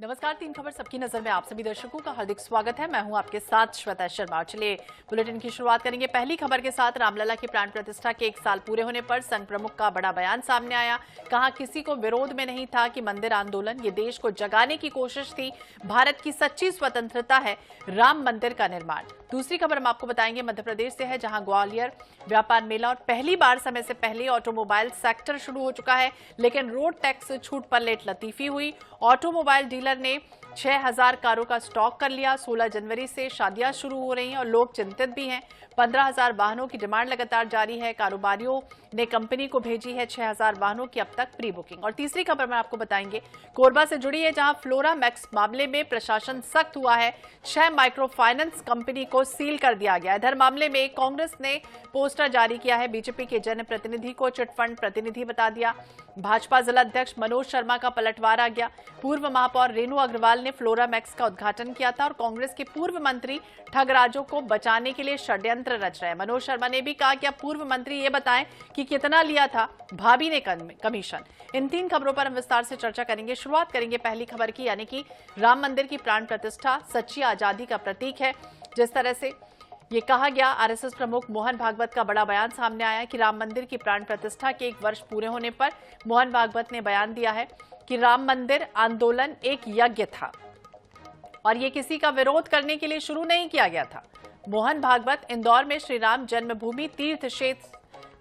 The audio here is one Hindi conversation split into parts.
नमस्कार, तीन खबर सबकी नजर में आप सभी दर्शकों का हार्दिक स्वागत है। मैं हूं आपके साथ श्वेता शर्मा। चलिए बुलेटिन की शुरुआत करेंगे पहली खबर के साथ। रामलला की प्राण प्रतिष्ठा के 1 साल पूरे होने पर संघ प्रमुख का बड़ा बयान सामने आया। कहा, किसी को विरोध में नहीं था कि मंदिर आंदोलन ये देश को जगाने की कोशिश थी। भारत की सच्ची स्वतंत्रता है राम मंदिर का निर्माण। दूसरी खबर हम आपको बताएंगे मध्य प्रदेश से है, जहां ग्वालियर व्यापार मेला और पहली बार समय से पहले ऑटोमोबाइल सेक्टर शुरू हो चुका है, लेकिन रोड टैक्स छूट पर लेट लतीफी हुई। ऑटोमोबाइल डीलर ने 6000 कारों का स्टॉक कर लिया। 16 जनवरी से शादियां शुरू हो रही हैं और लोग चिंतित भी हैं। 15,000 वाहनों की डिमांड लगातार जारी है। कारोबारियों ने कंपनी को भेजी है 6000 वाहनों की अब तक प्री बुकिंग। और तीसरी खबर में आपको बताएंगे कोरबा से जुड़ी है, जहां फ्लोरा मैक्स मामले में प्रशासन सख्त हुआ है। 6 माइक्रो फाइनेंस कंपनी को सील कर दिया गया है। इधर मामले में कांग्रेस ने पोस्टर जारी किया है। बीजेपी के जनप्रतिनिधि को चिटफंड प्रतिनिधि बता दिया। भाजपा जिला अध्यक्ष मनोज शर्मा का पलटवार आ गया। पूर्व महापौर रेणु अग्रवाल ने फ्लोरा मैक्स का उद्घाटन किया था और कांग्रेस के पूर्व मंत्री ठगराजों को बचाने के लिए षड्यंत्र रच रहे हैं। मनोज शर्मा ने भी कहा कि अब पूर्व मंत्री ये बताएं कि कितना लिया था भाभी ने कमीशन। इन तीन खबरों पर हम विस्तार से चर्चा करेंगे। शुरुआत करेंगे पहली खबर की, यानी कि राम मंदिर की प्राण प्रतिष्ठा सच्ची आजादी का प्रतीक है। जिस तरह से ये कहा गया, आरएसएस प्रमुख मोहन भागवत का बड़ा बयान सामने आया कि राम मंदिर की प्राण प्रतिष्ठा के 1 वर्ष पूरे होने पर मोहन भागवत ने बयान दिया है कि राम मंदिर आंदोलन एक यज्ञ था और ये किसी का विरोध करने के लिए शुरू नहीं किया गया था। मोहन भागवत इंदौर में श्री राम जन्मभूमि तीर्थ क्षेत्र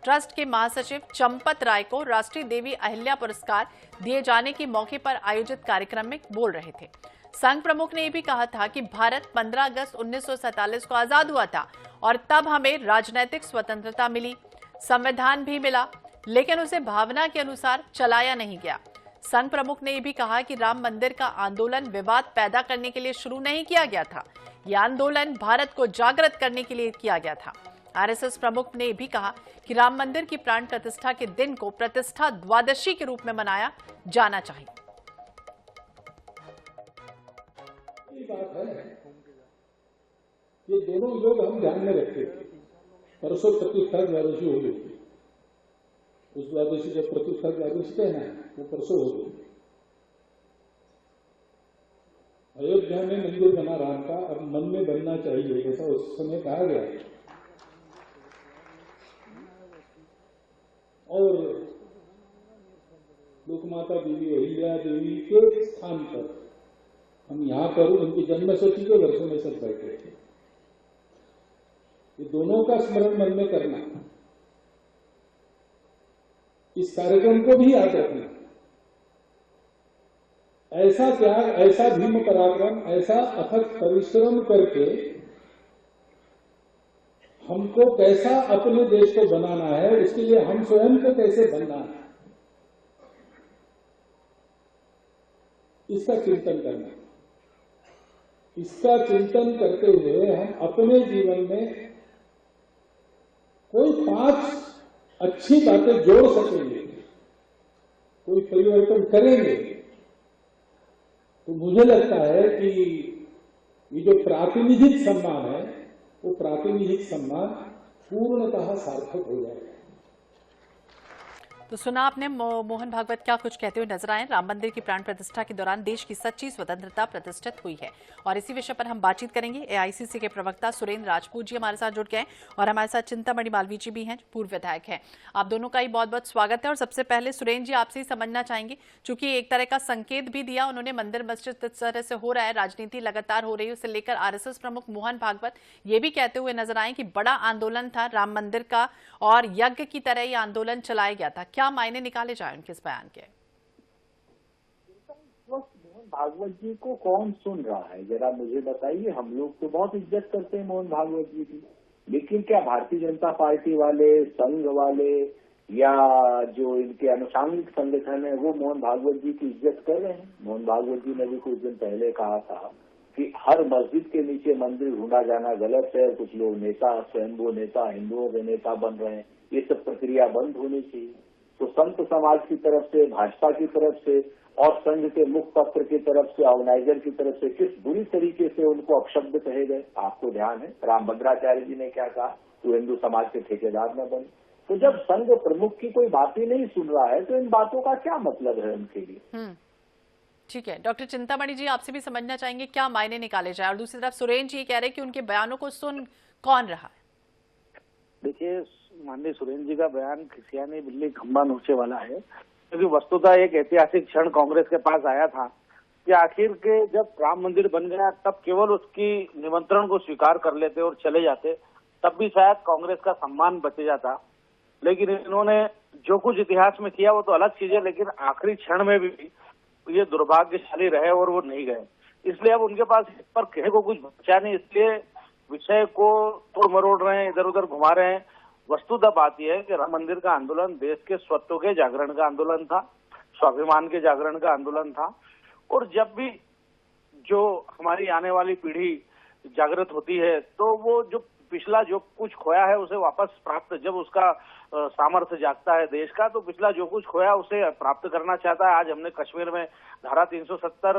ट्रस्ट के महासचिव चंपत राय को राष्ट्रीय देवी अहिल्या पुरस्कार दिए जाने के मौके पर आयोजित कार्यक्रम में बोल रहे थे। संघ प्रमुख ने यह भी कहा था कि भारत 15 अगस्त 1947 को आजाद हुआ था और तब हमें राजनीतिक स्वतंत्रता मिली, संविधान भी मिला, लेकिन उसे भावना के अनुसार चलाया नहीं गया। संघ प्रमुख ने यह भी कहा कि राम मंदिर का आंदोलन विवाद पैदा करने के लिए शुरू नहीं किया गया था। यह आंदोलन भारत को जागृत करने के लिए किया गया था। आरएसएस प्रमुख ने यह भी कहा कि राम मंदिर की प्राण प्रतिष्ठा के दिन को प्रतिष्ठा द्वादशी के रूप में मनाया जाना चाहिए। बात है, ये दोनों लोग हम ध्यान में रखते थे। परसों प्रतिष्ठा द्वादशी हो गई थी। उस द्वादशी जब प्रतिष्ठा द्वादशी कहना है वो परसों हो गई। अयोध्या में मंदिर बना राम का, अब मन में बनना चाहिए, ऐसा उस समय कहा गया। और लोकमाता देवी अहिल्या देवी के स्थान पर हम यहां पर उनकी जन्मशती के वर्षों में सब बैठे थे। ये दोनों का स्मरण मन में करना, इस कार्यक्रम को भी याद रखना। ऐसा त्याग, ऐसा भीम पराक्रम, ऐसा अथक परिश्रम करके हमको कैसा अपने देश को बनाना है, उसके लिए हम स्वयं को कैसे बनना है, इसका चिंतन करना। इसका चिंतन करते हुए हम अपने जीवन में कोई 5 अच्छी बातें जोड़ सकेंगे, कोई परिवर्तन करेंगे, तो मुझे लगता है कि ये जो प्रातिनिधिक सम्मान है वो प्रातिनिधिक सम्मान पूर्णतः सार्थक हो जाएगा। तो सुना आपने मोहन भागवत क्या कुछ कहते हुए नजर आए। राम मंदिर की प्राण प्रतिष्ठा के दौरान देश की सच्ची स्वतंत्रता प्रतिष्ठित हुई है और इसी विषय पर हम बातचीत करेंगे। एआईसीसी के प्रवक्ता सुरेंद्र राजपूत जी हमारे साथ जुड़ गए और हमारे साथ चिंतामणि मालवीय जी भी हैं, पूर्व विधायक हैं। आप दोनों का ही बहुत बहुत स्वागत है। और सबसे पहले सुरेंद्र जी, आपसे ही समझना चाहेंगे, चूंकि एक तरह का संकेत भी दिया उन्होंने, मंदिर मस्जिद इस तरह से हो रहा है, राजनीति लगातार हो रही है, उसे लेकर आरएसएस प्रमुख मोहन भागवत ये भी कहते हुए नजर आए कि बड़ा आंदोलन था राम मंदिर का और यज्ञ की तरह ये आंदोलन चलाया गया था। क्या मायने निकाले जाए उनके इस बयान के? मोहन भागवत जी को कौन सुन रहा है, जरा मुझे बताइए। हम लोग तो बहुत इज्जत करते हैं मोहन भागवत जी की, लेकिन क्या भारतीय जनता पार्टी वाले, संघ वाले या जो इनके अनुषांगिक संगठन है वो मोहन भागवत जी की इज्जत कर रहे हैं? मोहन भागवत जी ने भी कुछ दिन पहले कहा था कि हर मस्जिद के नीचे मंदिर ढूंढा जाना गलत है। कुछ लोग नेता, स्वयंभू नेता, हिंदुओं के नेता बन रहे हैं, ये सब प्रक्रिया बंद होनी चाहिए। तो संत समाज की तरफ से, भाजपा की तरफ से और संघ के मुखपत्र की तरफ से, ऑर्गेनाइजर की तरफ से किस बुरी तरीके से उनको अपशब्द कहे गए, आपको ध्यान है। रामभद्राचार्य जी ने क्या कहा, तो हिंदू समाज के ठेकेदार न बने। तो जब संघ प्रमुख की कोई बात ही नहीं सुन रहा है तो इन बातों का क्या मतलब है उनके लिए? ठीक है, डॉक्टर चिंतामणि जी आपसे भी समझना चाहेंगे क्या मायने निकाले जाए, और दूसरी तरफ सुरेंद्र जी कह रहे हैं कि उनके बयानों को सुन कौन रहा है। देखिए, माननीय सुरेंद्र जी का बयान खिसियानी बिल्ली खंबा नोचे वाला है, क्योंकि वस्तुतः एक ऐतिहासिक क्षण कांग्रेस के पास आया था कि आखिर के जब राम मंदिर बन गया तब केवल उसकी निमंत्रण को स्वीकार कर लेते और चले जाते, तब भी शायद कांग्रेस का सम्मान बच जाता। लेकिन इन्होंने जो कुछ इतिहास में किया वो तो अलग चीज है, लेकिन आखिरी क्षण में भी ये दुर्भाग्यशाली रहे और वो नहीं गए। इसलिए अब उनके पास इस पर कहने को कुछ बचा नहीं, इसलिए विषय को तोड़ मरोड़ रहे हैं, इधर उधर घुमा रहे हैं। वस्तुतः बात यह है कि राम मंदिर का आंदोलन देश के स्वत्व के जागरण का आंदोलन था, स्वाभिमान के जागरण का आंदोलन था, और जब भी जो हमारी आने वाली पीढ़ी जागृत होती है तो वो जो पिछला जो कुछ खोया है उसे वापस प्राप्त, जब उसका सामर्थ्य जागता है देश का, तो पिछला जो कुछ खोया उसे प्राप्त करना चाहता है। आज हमने कश्मीर में धारा 370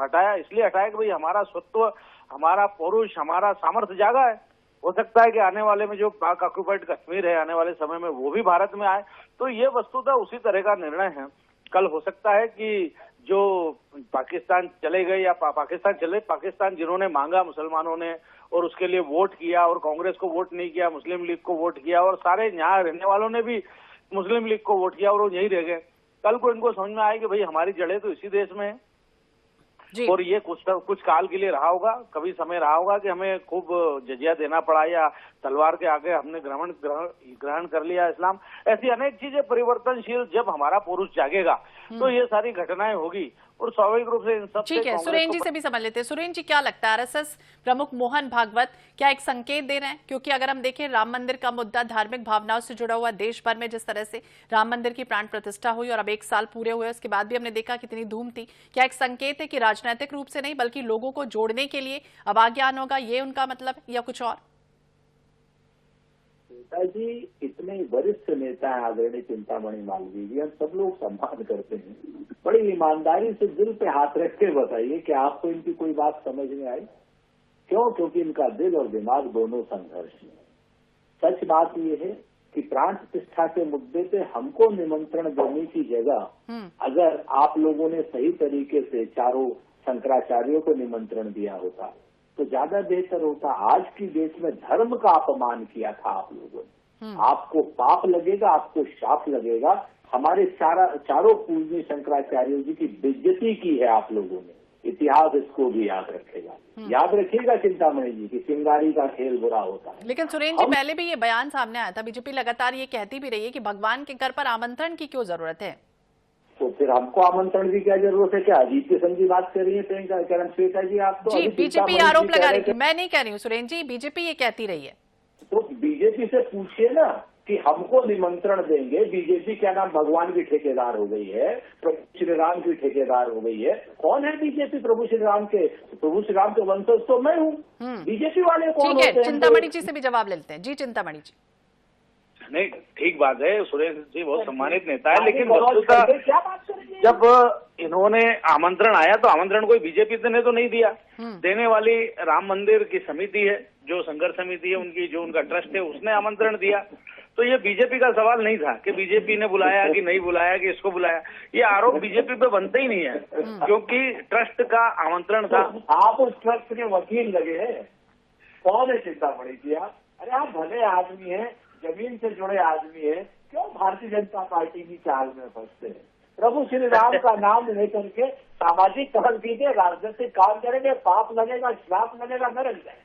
हटाया, इसलिए हटाया कि भाई हमारा स्वत्व, हमारा पौरुष, हमारा सामर्थ्य जागा है। हो सकता है कि आने वाले में जो पाक ऑक्युपाइड कश्मीर है आने वाले समय में वो भी भारत में आए, तो ये वस्तुतः उसी तरह का निर्णय है। कल हो सकता है कि जो पाकिस्तान चले गए या पाकिस्तान जिन्होंने मांगा मुसलमानों ने और उसके लिए वोट किया, और कांग्रेस को वोट नहीं किया, मुस्लिम लीग को वोट किया, और सारे यहाँ रहने वालों ने भी मुस्लिम लीग को वोट किया और वो यहीं रह गए। कल को इनको समझ में आए कि भाई हमारी जड़ें तो इसी देश में है, और ये कुछ काल के लिए रहा होगा, कभी समय रहा होगा कि हमें खूब जजिया देना पड़ा या तलवार के आगे हमने ग्रहण कर लिया इस्लाम। ऐसी अनेक चीजें परिवर्तनशील, जब हमारा पुरुष जागेगा तो ये सारी घटनाएं होगी, और स्वाभाविक रूप से इन सब। ठीक है, सुरेंद्र जी से भी समझ लेते हैं। सुरेंद्र जी, क्या लगता है आरएसएस प्रमुख मोहन भागवत क्या एक संकेत दे रहे हैं? क्योंकि अगर हम देखें राम मंदिर का मुद्दा धार्मिक भावनाओं से जुड़ा हुआ, देश भर में जिस तरह से राम मंदिर की प्राण प्रतिष्ठा हुई और अब 1 साल पूरे हुए, उसके बाद भी हमने देखा कितनी धूम थी, क्या एक संकेत है कि राजनीतिक रूप से नहीं बल्कि लोगों को जोड़ने के लिए अब आगे आना होगा, ये उनका मतलब, या कुछ और? जी, इतने वरिष्ठ नेता हैं आदरणीय चिंतामणि मालवीय जी, हम सब लोग सम्मान करते हैं। बड़ी ईमानदारी से दिल पे हाथ रख के बताइए कि आपको इनकी कोई बात समझ में आई? क्यों? क्योंकि इनका दिल और दिमाग दोनों संघर्ष में। सच बात यह है कि प्राण प्रतिष्ठा के मुद्दे पे हमको निमंत्रण देने की जगह अगर आप लोगों ने सही तरीके से चारों शंकराचार्यों को निमंत्रण दिया होता तो ज्यादा बेहतर होता। आज की डेट में धर्म का अपमान किया था आप लोगों ने, आपको पाप लगेगा, आपको शाप लगेगा। हमारे चारों पूजनीय शंकराचार्य जी की बेइज्जती की है आप लोगों ने, इतिहास इसको भी याद रखेगा। याद रखिएगा चिंतामणि जी कि चिंगारी का खेल बुरा होता है। लेकिन सुरेंद्र जी, पहले भी ये बयान सामने आया था, बीजेपी लगातार ये कहती भी रही है कि भगवान के घर पर आमंत्रण की क्यों जरूरत है? तो फिर हमको आमंत्रण की क्या जरूरत है? क्या अजीत किस्म की बात कर रही है प्रियंका श्वेता जी? आप तो जी, बीजेपी आरोप लगा रही थी, मैं नहीं कह रही हूँ सुरेंद्र जी, बीजेपी ये कहती रही है। तो बीजेपी से पूछिए ना कि हमको निमंत्रण देंगे। बीजेपी क्या नाम भगवान की ठेकेदार हो गई है, प्रभु श्री राम की ठेकेदार हो गई है? कौन है बीजेपी प्रभु श्री राम के? प्रभु श्री राम के वंशज तो मैं हूँ, बीजेपी वाले कौन होते हैं? ठीक है, चिंतामणि जी से भी जवाब ले लेते हैं। जी चिंतामणि जी। नहीं, ठीक बात है, सुरेश जी बहुत सम्मानित नेता है, लेकिन वस्तुतः जब इन्होंने आमंत्रण आया तो आमंत्रण कोई बीजेपी ने तो नहीं दिया, देने वाली राम मंदिर की समिति है, जो संघर्ष समिति है उनकी, जो उनका ट्रस्ट है, उसने आमंत्रण दिया। तो ये बीजेपी का सवाल नहीं था कि बीजेपी ने बुलाया कि नहीं बुलाया कि इसको बुलाया। ये आरोप बीजेपी पे बनते ही नहीं है, क्योंकि ट्रस्ट का आमंत्रण था। आप उस ट्रस्ट के वकील लगे हैं? कौन है चिंतामणि जी आप? अरे आप भले आदमी हैं, जमीन से जुड़े आदमी है, क्यों भारतीय जनता पार्टी की चाल में फंसते हैं? प्रभु श्री राम का नाम लेकर के सामाजिक काम कीजिए, राजनीतिक काम करेंगे, पाप लगेगा, श्राप लगेगा, नरक जाए।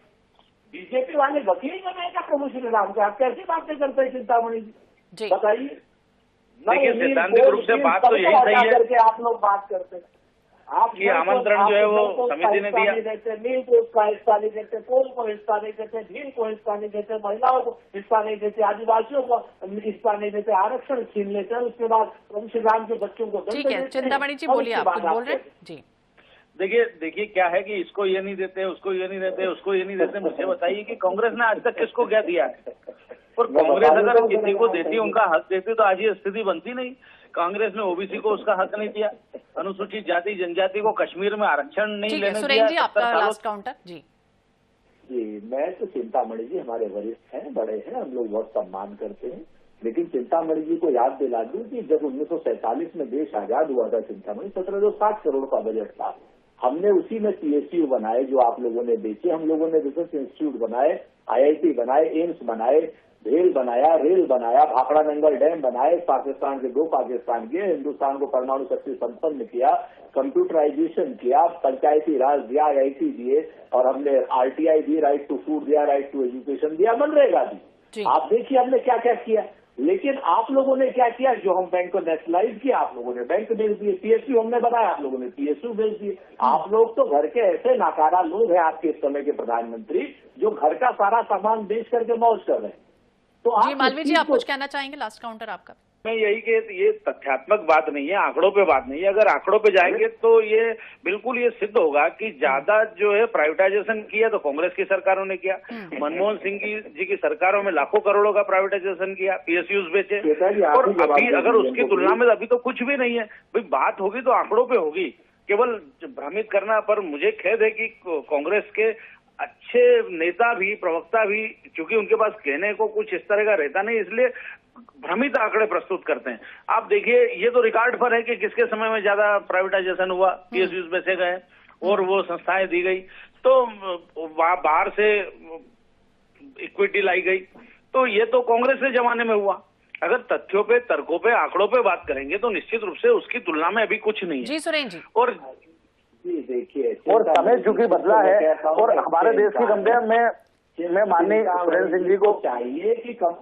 बीजेपी वाले वकील बनाएगा प्रभु श्री राम के? आप कैसी बातें करते हैं चिंतामणि जी? बताइए। देखिए, सिद्धांतिक रूप से बात तो यही सही है करके आप लोग बात करते हैं। आप ये आमंत्रण जो है वो समिति ने दिया। नील को उसका हिस्सा नहीं देते, कोल को हिस्सा नहीं देते, भील को हिस्सा नहीं देते, महिलाओं को हिस्सा नहीं देते, आदिवासियों को हिस्सा नहीं देते, आरक्षण छीन लेते हैं। उसके बाद प्रभु श्री राम के बच्चों को। ठीक है, चिंतामणि जी बोलिए, आप कुछ बोल रहे हैं जी। देखिए क्या है कि इसको ये नहीं देते, उसको ये नहीं देते, उसको ये नहीं देते। मुझे बताइए कि कांग्रेस ने आज तक किसको क्या दिया है? और कांग्रेस अगर किसी को देती, उनका हक देती, तो आज ये स्थिति बनती नहीं। कांग्रेस ने ओबीसी को उसका हक नहीं दिया, अनुसूचित जाति जनजाति को कश्मीर में आरक्षण नहीं लेने दिया। सुरेंद्र जी, आपका लास्ट काउंटर। जी जी, मैं तो चिंतामणि जी हमारे वरिष्ठ हैं, बड़े हैं, हम लोग बहुत सम्मान करते हैं। लेकिन चिंतामणि जी को याद दिला दूं कि जब 1947 में देश आजाद हुआ था चिंतामणि 1760 करोड़ का बजट था। हमने उसी में पीएसयू बनाए जो आप लोगों ने बेचे, हम लोगों ने रिसर्च इंस्टीट्यूट बनाए, आईआईटी बनाए, एम्स बनाए, भेल बनाया, रेल बनाया, भाखड़ा नंगल डैम बनाए, पाकिस्तान के 2 पाकिस्तान के, हिंदुस्तान को परमाणु शक्ति संपन्न किया, कंप्यूटराइजेशन किया, पंचायती राज दिया, आईआईटी दिए, और हमने आरटीआई दी, राइट टू फूड दिया, राइट टू एजुकेशन दिया, मनरेगा दी। आप देखिए हमने क्या क्या किया। लेकिन आप लोगों ने क्या किया, जो हम बैंक को नेशनलाइज किया, आप लोगों ने बैंक बेच दिए। पीएसयू हमने बनाया, आप लोगों ने पीएसयू बेच दिए। आप लोग तो घर के ऐसे नाकारा लोग हैं, आपके इस समय के प्रधानमंत्री, जो घर का सारा सामान बेच करके मौज कर रहे हैं। तो जी मालवीय जी, आप कुछ कहना चाहेंगे? लास्ट काउंटर आपका। मैं यही कि ये तथ्यात्मक बात नहीं है, आंकड़ों पे बात नहीं है। अगर आंकड़ों पे जाएंगे तो ये बिल्कुल ये सिद्ध होगा कि ज्यादा जो है प्राइवेटाइजेशन किया तो कांग्रेस की सरकारों ने किया। मनमोहन सिंह जी की सरकारों में लाखों करोड़ों का प्राइवेटाइजेशन किया, पीएसयूज बेचे, और अभी अगर उसकी तुलना में अभी तो कुछ भी नहीं है। भाई बात होगी तो आंकड़ों पे होगी, केवल भ्रमित करना। पर मुझे खेद है कि कांग्रेस के अच्छे नेता भी, प्रवक्ता भी, क्योंकि उनके पास कहने को कुछ इस तरह का रहता नहीं, इसलिए भ्रमित आंकड़े प्रस्तुत करते हैं। आप देखिए, ये तो रिकॉर्ड पर है कि किसके समय में ज्यादा प्राइवेटाइजेशन हुआ, पीएसयूज बेचे गए और वो संस्थाएं दी गई, तो बाहर से इक्विटी लाई गई। तो ये तो कांग्रेस के जमाने में हुआ। अगर तथ्यों पे, तर्कों पे, आंकड़ों पे बात करेंगे तो निश्चित रूप से उसकी तुलना में अभी कुछ नहीं है। जी सुरेन जी। और देखिए, और समय चूंकि बदला है और हमारे देश की कंपेयर में माननीय सुरेंद्र सिंह जी को चाहिए कि कम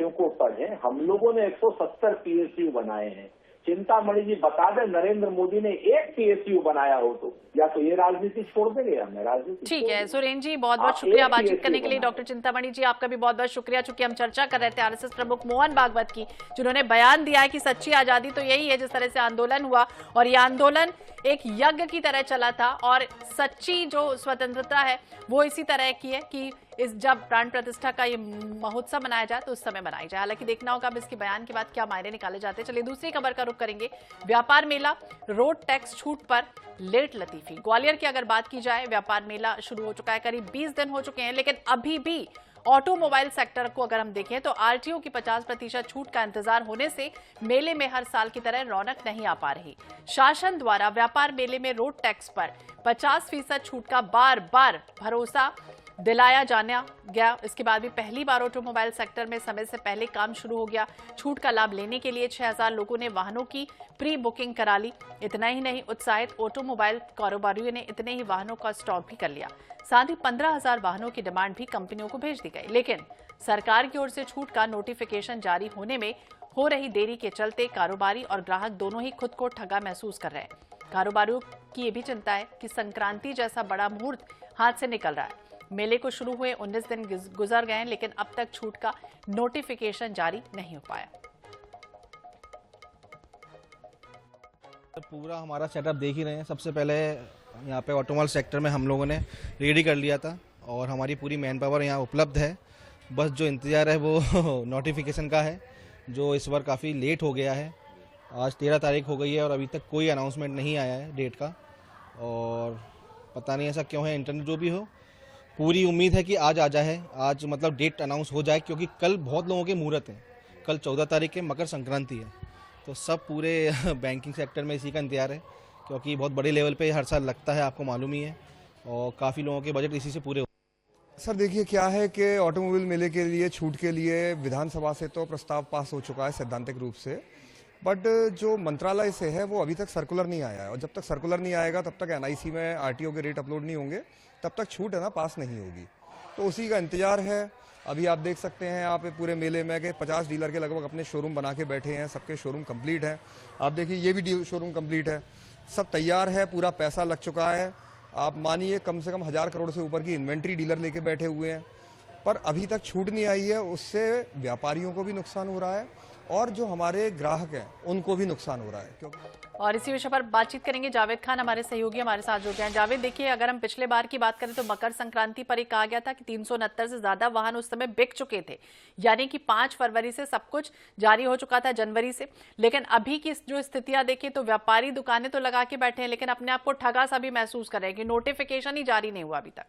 को पढ़े। हम लोगों ने 170 पीएसयू बनाए हैं। चिंतामणि जी बता दें, नरेंद्र मोदी ने एक पीएसयू बनाया हो तो, या तो ये राजनीति छोड़ देंगे या मैं राजनीति। ठीक है सुरेन जी, बहुत बहुत शुक्रिया बातचीत करने के लिए। डॉक्टर चिंतामणि जी, आपका भी बहुत बहुत शुक्रिया। चूंकि हम चर्चा कर रहे थे आरएसएस प्रमुख मोहन भागवत की, जिन्होंने बयान दिया है कि सच्ची आजादी तो यही है जिस तरह से आंदोलन हुआ, और ये आंदोलन एक यज्ञ की तरह चला था, और सच्ची जो स्वतंत्रता है वो इसी तरह की है कि इस जब प्राण प्रतिष्ठा का ये महोत्सव मनाया जाए तो उस समय मनाई जाए। हालांकि देखना होगा अब इसके बयान के बाद क्या मायने निकाले जाते हैं। चलिए दूसरी खबर का रुख करेंगे। व्यापार मेला, रोड टैक्स छूट पर लेट लतीफी। ग्वालियर की अगर बात की जाए, व्यापार मेला शुरू हो चुका है, करीब 20 दिन हो चुके हैं, लेकिन अभी भी ऑटोमोबाइल सेक्टर को अगर हम देखें तो आरटीओ की 50% छूट का इंतजार होने से मेले में हर साल की तरह रौनक नहीं आ पा रही। शासन द्वारा व्यापार मेले में रोड टैक्स पर 50% छूट का बार बार भरोसा दिलाया जाना गया। इसके बाद भी पहली बार ऑटोमोबाइल सेक्टर में समय से पहले काम शुरू हो गया। छूट का लाभ लेने के लिए 6000 लोगों ने वाहनों की प्री बुकिंग करा ली। इतना ही नहीं, उत्साहित ऑटोमोबाइल कारोबारियों ने इतने ही वाहनों का स्टॉक भी कर लिया। साथ ही 15,000 वाहनों की डिमांड भी कंपनियों को भेज दी गई। लेकिन सरकार की ओर से छूट का नोटिफिकेशन जारी होने में हो रही देरी के चलते कारोबारी और ग्राहक दोनों ही खुद को ठगा महसूस कर रहे हैं। कारोबारियों की ये भी चिंता है कि संक्रांति जैसा बड़ा मुहूर्त हाथ से निकल रहा है। मेले को शुरू हुए 19 दिन गुजर गए हैं, लेकिन अब तक छूट का नोटिफिकेशन जारी नहीं हो पाया। पूरा हमारा सेटअप देख ही रहे हैं। सबसे पहले यहाँ पे ऑटोमोबाइल सेक्टर में हम लोगों ने रेडी कर लिया था और हमारी पूरी मैन पावर यहाँ उपलब्ध है। बस जो इंतज़ार है वो नोटिफिकेशन का है, जो इस बार काफ़ी लेट हो गया है। आज 13 तारीख हो गई है और अभी तक कोई अनाउंसमेंट नहीं आया है डेट का, और पता नहीं ऐसा क्यों है। इंटरनेट जो भी हो, पूरी उम्मीद है कि आज आ जाए, आज मतलब डेट अनाउंस हो जाए, क्योंकि कल बहुत लोगों के मुहूर्त हैं। कल 14 तारीख के मकर संक्रांति है, तो सब पूरे बैंकिंग सेक्टर में इसी का इंतजार है, क्योंकि बहुत बड़े लेवल पे हर साल लगता है, आपको मालूम ही है, और काफ़ी लोगों के बजट इसी से पूरे। सर देखिए, क्या है कि ऑटोमोबाइल मेले के लिए छूट के लिए विधानसभा से तो प्रस्ताव पास हो चुका है सैद्धांतिक रूप से, बट जो मंत्रालय से है वो अभी तक सर्कुलर नहीं आया है, और जब तक सर्कुलर नहीं आएगा तब तक एनआईसी में आरटीओ के रेट अपलोड नहीं होंगे, तब तक छूट है ना पास नहीं होगी। तो उसी का इंतजार है। अभी आप देख सकते हैं यहाँ पे पूरे मेले में कि 50 डीलर के लगभग अपने शोरूम बना के बैठे हैं। सबके शोरूम कंप्लीट हैं। आप देखिए, ये भी शोरूम कंप्लीट है, सब तैयार है, पूरा पैसा लग चुका है। आप मानिए कम से कम 1000 करोड़ से ऊपर की इन्वेंट्री डीलर लेके बैठे हुए हैं, पर अभी तक छूट नहीं आई है। उससे व्यापारियों को भी नुकसान हो रहा है और जो हमारे ग्राहक हैं उनको भी नुकसान हो रहा है। क्योंकि और इसी विषय पर बातचीत करेंगे। जावेद खान हमारे सहयोगी हमारे साथ जुड़ गए हैं। जावेद, देखिए, अगर हम पिछले बार की बात करें तो मकर संक्रांति पर ही कहा गया था कि 369 से ज्यादा वाहन उस समय बिक चुके थे, यानी कि 5 फरवरी से सब कुछ जारी हो चुका था, जनवरी से। लेकिन अभी की जो स्थितियां देखें तो व्यापारी दुकानें तो लगा के बैठे हैं, लेकिन अपने आप को ठगा सा भी महसूस कर रहे हैं कि नोटिफिकेशन ही जारी नहीं हुआ अभी तक।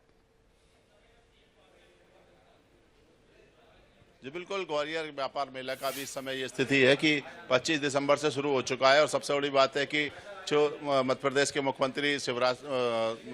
जी बिल्कुल, ग्वालियर व्यापार मेला का भी इस समय ये स्थिति है कि 25 दिसंबर से शुरू हो चुका है और सबसे बड़ी बात है कि जो मध्य प्रदेश के मुख्यमंत्री शिवराज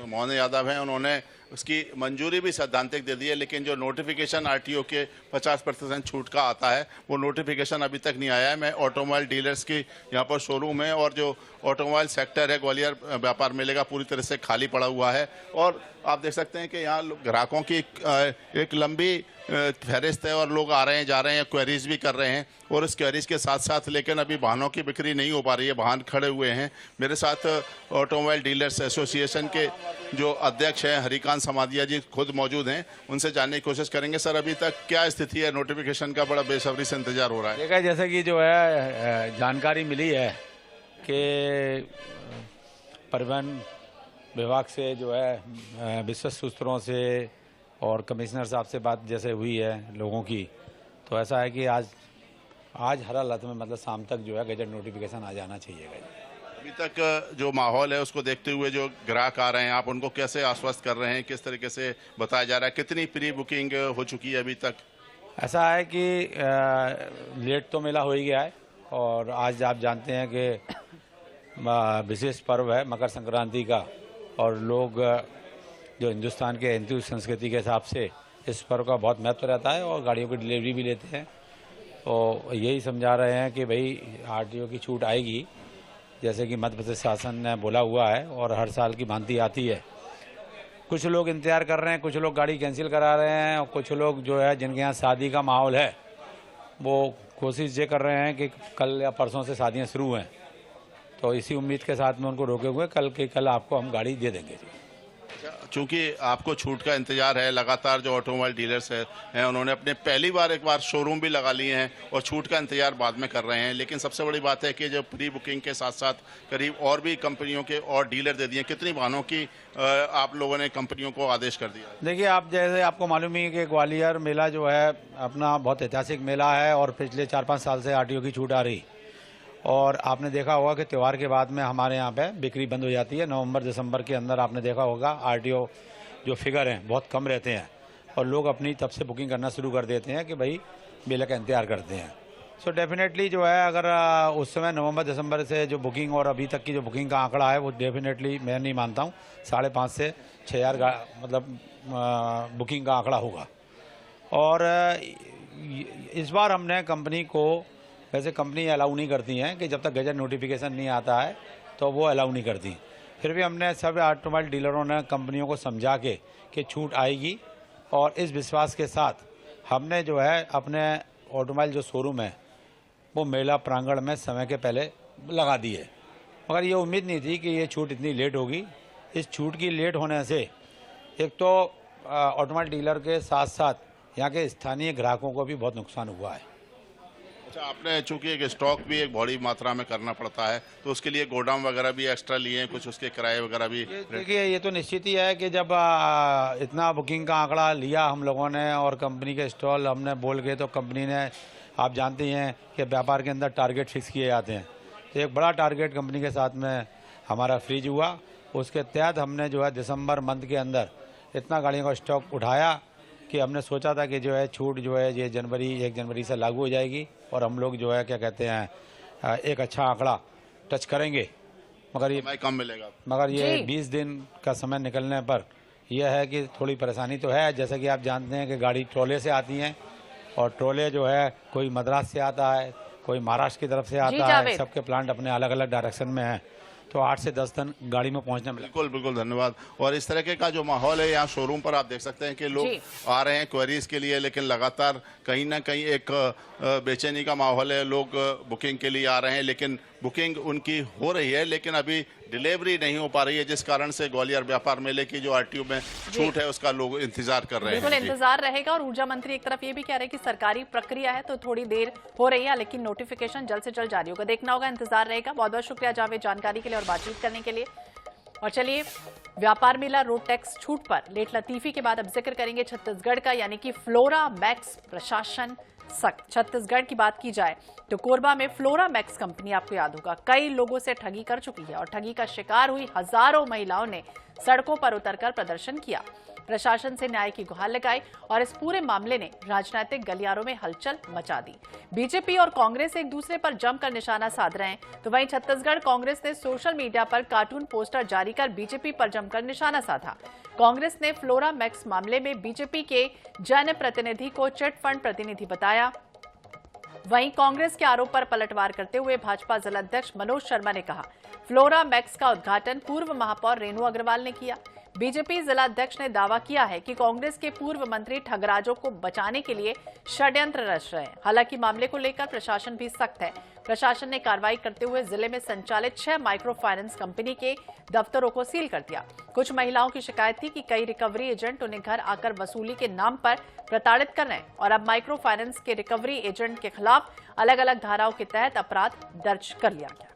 मोहन यादव हैं, उन्होंने उसकी मंजूरी भी सैद्धांतिक दे दी है, लेकिन जो नोटिफिकेशन आरटीओ के 50% छूट का आता है वो नोटिफिकेशन अभी तक नहीं आया है। मैं ऑटोमोबाइल डीलर्स की यहाँ पर शोरूम है और जो ऑटोमोबाइल सेक्टर है ग्वालियर व्यापार मेले का पूरी तरह से खाली पड़ा हुआ है और आप देख सकते हैं कि यहाँ ग्राहकों की एक लंबी फहरिस्त है और लोग आ रहे हैं, जा रहे हैं, क्वेरीज भी कर रहे हैं और इस क्वेरीज के साथ साथ लेकिन अभी वाहनों की बिक्री नहीं हो पा रही है, वाहन खड़े हुए हैं। मेरे साथ ऑटोमोबाइल डीलर्स एसोसिएशन के जो अध्यक्ष हैं हरिकांत समादिया जी खुद मौजूद हैं, उनसे जानने की कोशिश करेंगे। सर, अभी तक क्या स्थिति है? नोटिफिकेशन का बड़ा बेसब्री से इंतजार हो रहा है। देखा, जैसे कि जो है जानकारी मिली है कि परिवहन विभाग से जो है विश्वस्त सूत्रों से और कमिश्नर साहब से बात जैसे हुई है लोगों की, तो ऐसा है कि आज हर हालत में मतलब शाम तक जो है गजट नोटिफिकेशन आ जाना चाहिए। अभी तक जो माहौल है उसको देखते हुए जो ग्राहक आ रहे हैं, आप उनको कैसे आश्वस्त कर रहे हैं? किस तरीके से बताया जा रहा है? कितनी प्री बुकिंग हो चुकी है अभी तक? ऐसा है कि लेट तो मेला हो ही गया है और आज आप जानते हैं कि विशेष पर्व है मकर संक्रांति का और लोग जो हिंदुस्तान के हिंदू संस्कृति के हिसाब से इस पर्व का बहुत महत्व रहता है और गाड़ियों की डिलीवरी भी लेते हैं। तो यही समझा रहे हैं कि भाई आरटीओ की छूट आएगी, जैसे कि मध्य प्रदेश शासन ने बोला हुआ है और हर साल की भांति आती है। कुछ लोग इंतजार कर रहे हैं, कुछ लोग गाड़ी कैंसिल करा रहे हैं और कुछ लोग जो है जिनके यहाँ शादी का माहौल है वो कोशिश ये कर रहे हैं कि कल या परसों से शादियाँ शुरू हैं, तो इसी उम्मीद के साथ में उनको रोके हुए कल आपको हम गाड़ी दे देंगे। चूंकि आपको छूट का इंतजार है, लगातार जो ऑटोमोबाइल डीलर्स हैं उन्होंने अपने पहली बार एक बार शोरूम भी लगा लिए हैं और छूट का इंतजार बाद में कर रहे हैं, लेकिन सबसे बड़ी बात है कि जो प्री बुकिंग के साथ साथ करीब और भी कंपनियों के और डीलर दे दिए। कितनी वाहनों की आप लोगों ने कंपनियों को आदेश कर दिया? देखिए, आप जैसे आपको मालूम ही है कि ग्वालियर मेला जो है अपना बहुत ऐतिहासिक मेला है और पिछले 4-5 साल से आरटीओ की छूट आ रही और आपने देखा होगा कि त्यौहार के बाद में हमारे यहाँ पे बिक्री बंद हो जाती है। नवंबर दिसंबर के अंदर आपने देखा होगा आरटीओ जो फिगर हैं बहुत कम रहते हैं और लोग अपनी तब से बुकिंग करना शुरू कर देते हैं कि भाई मेले का इंतजार करते हैं। सो डेफिनेटली जो है अगर उस समय नवंबर दिसंबर से जो बुकिंग और अभी तक की जो बुकिंग का आंकड़ा है वो डेफिनेटली मैं नहीं मानता हूँ 5,500 से 6,000 मतलब बुकिंग का आंकड़ा होगा। और इस बार हमने कंपनी को, वैसे कंपनी अलाउ नहीं करती हैं कि जब तक गजट नोटिफिकेशन नहीं आता है तो वो अलाउ नहीं करती, फिर भी हमने सब ऑटोमोबाइल डीलरों ने कंपनियों को समझा के कि छूट आएगी और इस विश्वास के साथ हमने जो है अपने ऑटोमोबाइल जो शोरूम है वो मेला प्रांगण में समय के पहले लगा दी है। मगर ये उम्मीद नहीं थी कि ये छूट इतनी लेट होगी। इस छूट की लेट होने से एक तो ऑटोमोबाइल डीलर के साथ साथ यहाँ के स्थानीय ग्राहकों को भी बहुत नुकसान हुआ है। अच्छा, आपने चूंकि एक स्टॉक भी एक बड़ी मात्रा में करना पड़ता है तो उसके लिए गोदाम वगैरह भी एक्स्ट्रा लिए हैं, कुछ उसके किराए वगैरह भी? देखिए, ये तो निश्चित ही है कि जब इतना बुकिंग का आंकड़ा लिया हम लोगों ने और कंपनी के स्टॉल हमने बोल के, तो कंपनी ने, आप जानते हैं कि व्यापार के अंदर टारगेट फिक्स किए जाते हैं, तो एक बड़ा टारगेट कंपनी के साथ में हमारा फ्रीज हुआ। उसके तहत हमने जो है दिसंबर मंथ के अंदर इतना गाड़ियों का स्टॉक उठाया कि हमने सोचा था कि जो है छूट जो है ये 1 जनवरी से लागू हो जाएगी और हम लोग जो है क्या कहते हैं एक अच्छा आंकड़ा टच करेंगे। मगर ये कम मिलेगा, मगर ये 20 दिन का समय निकलने पर यह है कि थोड़ी परेशानी तो है। जैसे कि आप जानते हैं कि गाड़ी ट्रोले से आती हैं और ट्रोले जो है कोई मद्रास से आता है, कोई महाराष्ट्र की तरफ से आता है, सबके प्लांट अपने अलग अलग डायरेक्शन में हैं, तो 8 से 10 दिन गाड़ी में पहुंचने में। बिल्कुल बिल्कुल, धन्यवाद। और इस तरह का जो माहौल है यहाँ शोरूम पर आप देख सकते हैं कि लोग आ रहे हैं क्वेरीज के लिए, लेकिन लगातार कहीं ना कहीं एक बेचैनी का माहौल है। लोग बुकिंग के लिए आ रहे हैं, लेकिन बुकिंग उनकी हो रही है लेकिन अभी डिलीवरी नहीं हो पा रही है, जिस कारण से ग्वालियर व्यापार मेले की जो आरटीओ में छूट है उसका लोग इंतजार कर रहे हैं। बिल्कुल इंतजार रहेगा। और ऊर्जा मंत्री एक तरफ ये भी कह रहे हैं कि सरकारी प्रक्रिया है तो थोड़ी देर हो रही है, लेकिन नोटिफिकेशन जल्द से जल्द जारी होगा। देखना होगा, इंतजार रहेगा। बहुत बहुत शुक्रिया जावेद जानकारी के लिए और बातचीत करने के लिए। और चलिए, व्यापार मेला रोड टैक्स छूट पर लेट लतीफी के बाद अब जिक्र करेंगे छत्तीसगढ़ का, यानी कि फ्लोरा मैक्स प्रशासन सख्त। छत्तीसगढ़ की बात की जाए तो कोरबा में फ्लोरा मैक्स कंपनी आपको याद होगा कई लोगों से ठगी कर चुकी है और ठगी का शिकार हुई हजारों महिलाओं ने सड़कों पर उतरकर प्रदर्शन किया, प्रशासन से न्याय की गुहार लगाई और इस पूरे मामले ने राजनीतिक गलियारों में हलचल मचा दी। बीजेपी और कांग्रेस एक दूसरे पर जमकर निशाना साध रहे हैं तो वहीं छत्तीसगढ़ कांग्रेस ने सोशल मीडिया पर कार्टून पोस्टर जारी कर बीजेपी पर जमकर निशाना साधा। कांग्रेस ने फ्लोरा मैक्स मामले में बीजेपी के जन प्रतिनिधि को चिट फंड प्रतिनिधि बताया। वहीं कांग्रेस के आरोप पर पलटवार करते हुए भाजपा जिलाध्यक्ष मनोज शर्मा ने कहा फ्लोरा मैक्स का उद्घाटन पूर्व महापौर रेणु अग्रवाल ने किया। बीजेपी जिलाध्यक्ष ने दावा किया है कि कांग्रेस के पूर्व मंत्री ठगराजों को बचाने के लिए षड्यंत्र रच रहे हैं। हालांकि मामले को लेकर प्रशासन भी सख्त है। प्रशासन ने कार्रवाई करते हुए जिले में संचालित 6 माइक्रो फाइनेंस कंपनी के दफ्तरों को सील कर दिया। कुछ महिलाओं की शिकायत थी कि कई रिकवरी एजेंट उन्हें घर आकर वसूली के नाम पर प्रताड़ित कर रहे हैं और अब माइक्रो फाइनेंस के रिकवरी एजेंट के खिलाफ अलग अलग धाराओं के तहत अपराध दर्ज कर लिया गया।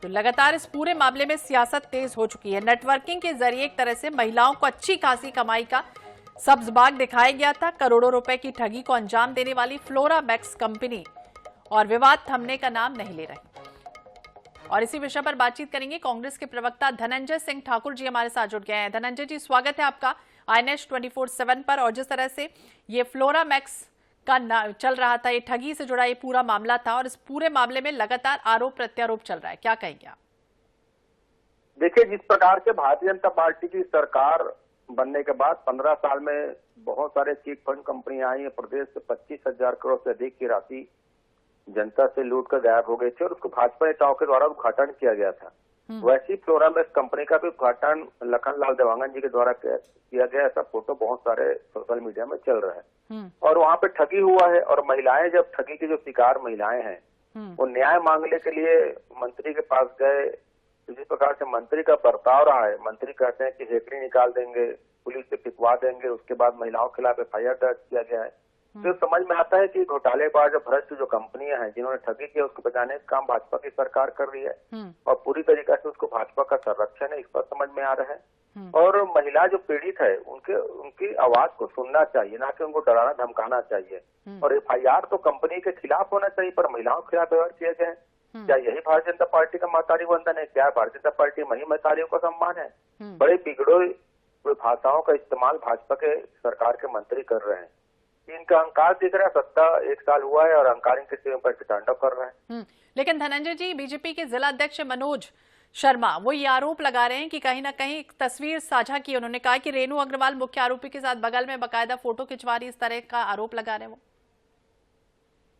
तो लगातार इस पूरे मामले में सियासत तेज हो चुकी है। नेटवर्किंग के जरिए एक तरह से महिलाओं को अच्छी खासी कमाई का सब्ज बाग दिखाया गया था। करोड़ों रुपए की ठगी को अंजाम देने वाली फ्लोरा मैक्स कंपनी और विवाद थमने का नाम नहीं ले रहे। और इसी विषय पर बातचीत करेंगे। कांग्रेस के प्रवक्ता धनंजय सिंह ठाकुर जी हमारे साथ जुड़ गए हैं। धनंजय जी, स्वागत है आपका INS 24/7 पर। और जिस तरह से ये फ्लोरा मैक्स का चल रहा था, ये ठगी से जुड़ा ये पूरा मामला था और इस पूरे मामले में लगातार आरोप प्रत्यारोप चल रहा है, क्या कहेंगे आप? देखिए, जिस प्रकार से भारतीय जनता पार्टी की सरकार बनने के बाद 15 साल में बहुत सारे चिट फंड कंपनियां आई हैं, प्रदेश से 25,000 करोड़ से अधिक की राशि जनता से लूट कर गायब हो गई थी और उसको भाजपा नेताओं के द्वारा उद्घाटन किया गया था। वैसी फ्लोरा मैक्स कंपनी का भी उद्घाटन लखनलाल देवांगन जी के द्वारा किया गया। ऐसा फोटो बहुत सारे सोशल मीडिया में चल रहा है और वहाँ पे ठगी हुआ है। और महिलाएं, जब ठगी की जो शिकार महिलाएं हैं, वो न्याय मांगने के लिए मंत्री के पास गए। जिस प्रकार से मंत्री का बर्ताव रहा है, मंत्री कहते हैं कि हेकड़ी निकाल देंगे, पुलिस से पिटवा देंगे, उसके बाद महिलाओं के खिलाफ FIR दर्ज किया गया है। तो समझ में आता है कि घोटालेबाज और भ्रष्ट जो कंपनियां हैं जिन्होंने ठगी किया, उसको बचाने का काम भाजपा की सरकार कर रही है और पूरी तरीके से उसको भाजपा का संरक्षण है, इस पर समझ में आ रहा है। और महिला जो पीड़ित है, उनकी आवाज को सुनना चाहिए, ना कि उनको डराना धमकाना चाहिए। और FIR तो कंपनी के खिलाफ होना चाहिए, पर महिलाओं के खिलाफ FIR किए गए। क्या यही भारतीय जनता पार्टी का महतारी वंदन है? क्या भारतीय जनता पार्टी में ही महतारियों का सम्मान है? बड़े बिगड़े भाषाओं का इस्तेमाल भाजपा के सरकार के मंत्री कर रहे हैं। इनका अहंकार दिख रहा है। सत्ता 1 साल हुआ है और अहंकार इनके सिर पर तांडव कर रहे हैं। लेकिन धनंजय जी, बीजेपी के जिला अध्यक्ष मनोज शर्मा वो ये आरोप लगा रहे हैं कि कहीं ना कहीं एक तस्वीर साझा की। उन्होंने कहा कि रेणु अग्रवाल मुख्य आरोपी के साथ बगल में बाकायदा फोटो खिंचवा रही, इस तरह का आरोप लगा रहे हैं वो।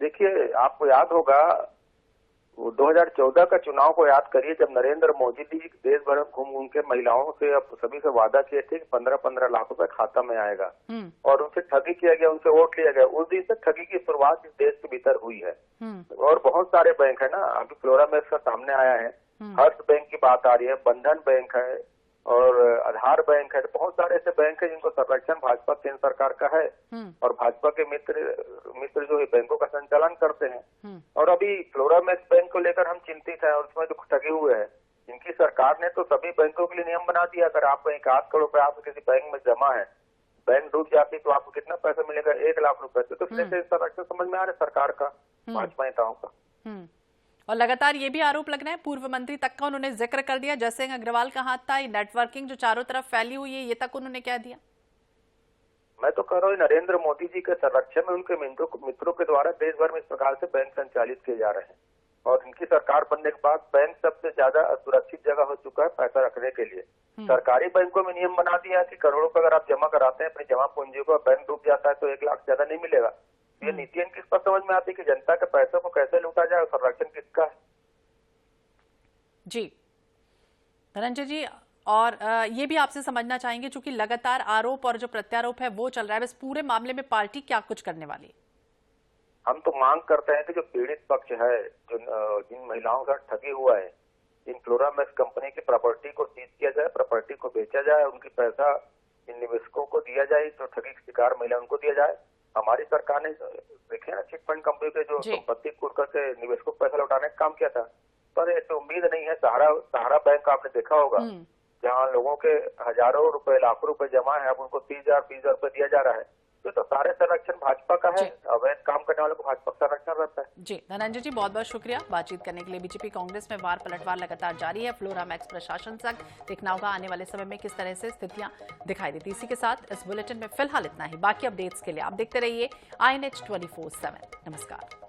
देखिए, आपको याद होगा वो 2014 का चुनाव को याद करिए, जब नरेंद्र मोदी जी देश भर में घूम के महिलाओं से अब सभी से वादा किए थे कि 15-15 लाख रुपए खाता में आएगा और उनसे ठगी किया गया, उनसे वोट लिया गया। उस दिन से ठगी की शुरुआत इस देश के भीतर हुई है। और बहुत सारे बैंक है ना, अभी फ्लोरा मैक्स का सामने आया है, हर्ष बैंक की बात आ रही है, बंधन बैंक है और आधार बैंक है। बहुत सारे ऐसे बैंक है जिनको संरक्षण भाजपा केंद्र सरकार का है और भाजपा के मित्र जो है बैंकों का संचालन करते हैं। और अभी फ्लोरा मैक्स बैंक को लेकर हम चिंतित हैं और उसमें जो ठगे हुए हैं, इनकी सरकार ने तो सभी बैंकों के लिए नियम बना दिया। अगर आपको 1 करोड़ रुपए आपके किसी बैंक में जमा है, बैंक डूब जाती तो आपको कितना पैसा मिलेगा? 1 लाख रुपए। तो संरक्षण समझ में आ रहा है सरकार का, भाजपा नेताओं का। और लगातार ये भी आरोप लग रहे हैं, पूर्व मंत्री तक का उन्होंने जिक्र कर दिया, जयसिंह अग्रवाल का हाथ था। ये नेटवर्किंग जो चारों तरफ फैली हुई है, ये तक उन्होंने कह दिया। मैं तो कह रहा हूँ, नरेंद्र मोदी जी के संरक्षण में उनके मित्रों के द्वारा देश भर में इस प्रकार से बैंक संचालित किए जा रहे हैं और इनकी सरकार बनने के बाद बैंक सबसे ज्यादा असुरक्षित जगह हो चुका है पैसा रखने के लिए। सरकारी बैंकों में नियम बना दिया कि करोड़ों का अगर आप जमा कराते हैं अपनी जमा पूंजी को, बैंक डूब जाता है तो 1 लाख ज्यादा नहीं मिलेगा। ये नीति किस पर समझ में आती है कि जनता के पैसों को कैसे लूटा जाए और संरक्षण किसका है? जी धनंजय जी, और ये भी आपसे समझना चाहेंगे, चूंकि लगातार आरोप और जो प्रत्यारोप है वो चल रहा है, इस पूरे मामले में पार्टी क्या कुछ करने वाली है? हम तो मांग करते हैं कि जो पीड़ित पक्ष है, जिन महिलाओं का ठगी हुआ है, इन फ्लोरा मैक्स कंपनी की प्रॉपर्टी को सीज किया जाए, प्रॉपर्टी को बेचा जाए, उनकी पैसा इन निवेशकों को दिया जाए, जो ठगी के शिकार महिला उनको दिया जाए। हमारी सरकार ने देखे ना चिट फंड कंपनी के जो संपत्ति कूट करके निवेशकों को पैसा लौटाने का काम किया था, पर ऐसी उम्मीद नहीं है। सहारा बैंक आपने देखा होगा, जहाँ लोगों के हजारों रुपए लाखों रुपए जमा है, अब उनको 30,000 रुपए दिया जा रहा है। तो सारे संरक्षण भाजपा का है, अवैध काम करने वालों को भाजपा का संरक्षण रहता है। जी धनंजय जी, बहुत बहुत शुक्रिया बातचीत करने के लिए। बीजेपी कांग्रेस में वार पलटवार लगातार जारी है। फ्लोरा मैक्स प्रशासन संघ देखना होगा आने वाले समय में किस तरह से स्थितियां दिखाई देती। इसी के साथ इस बुलेटिन में फिलहाल इतना ही। बाकी अपडेट्स के लिए आप देखते रहिए INH 24/7। नमस्कार।